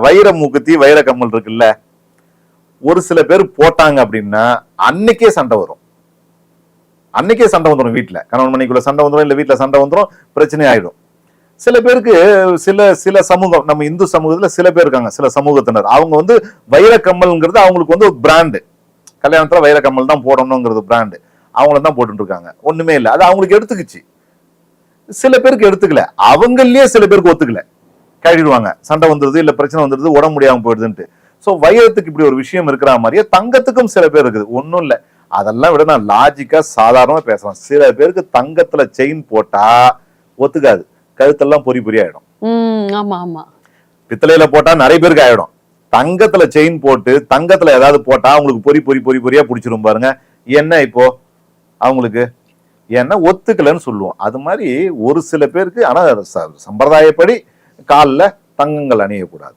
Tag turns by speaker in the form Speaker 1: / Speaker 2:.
Speaker 1: வைர மூக்குத்தி வைர கம்மல் இருக்குல்ல, ஒரு சில பேர் போட்டாங்க அப்படின்னா அன்னைக்கே சண்டை வரும். அன்னைக்கே சண்டை வந்துடும். வீட்டுல கணவன் மனைக்குள்ள சண்டை வந்துடும், இல்ல வீட்டுல சண்டை வந்துடும், பிரச்சனை ஆயிடும். சில பேருக்கு சில சமூகம், நம்ம இந்து சமூகத்துல சில பேர் இருக்காங்க, சில சமூகத்தினர், அவங்க வந்து வைர கம்மல்ங்கிறது அவங்களுக்கு வந்து ஒரு பிராண்டு. கல்யாணத்துல வைர கம்மல் தான் போடணுங்கிறது பிராண்டு. அவங்கள தான் போட்டு இருக்காங்க. ஒண்ணுமே இல்லை, அது அவங்களுக்கு எடுத்துக்கிச்சு. சில பேருக்கு எடுத்துக்கல, அவங்களே சில பேருக்கு ஒத்துக்கல, கழிடுவாங்க. சண்டை வந்துருது, இல்ல பிரச்சனை வந்துருது, உடம்பு முடியாம போயிடுதுன்ட்டு. சோ வைரத்துக்கு இப்படி ஒரு விஷயம் இருக்கிற மாதிரியே தங்கத்துக்கும் சில பேர் இருக்குது. ஒன்னும் இல்ல, அதெல்லாம் விட நான் லாஜிக்கா சாதாரணமா பேசலாம். சில பேருக்கு தங்கத்துல செயின் போட்டா ஒத்துக்காது, கழுத்தெல்லாம் பொறி பொறி ஆயிடும்.
Speaker 2: ஆமா ஆமா.
Speaker 1: பித்தளையில போட்டா நிறைய பேருக்கு ஆயிடும். தங்கத்துல செயின் போட்டு தங்கத்துல ஏதாவது போட்டா அவங்களுக்கு பொறி பொறி பொறி பொறியா பிடிச்சிரும் பாருங்க. என்ன இப்போ அவங்களுக்கு என்ன ஒத்துக்கலன்னு சொல்லுவோம். அது மாதிரி ஒரு சில பேருக்கு. ஆனா சம்பிரதாயப்படி காலில் தங்கங்கள் அணியக்கூடாது.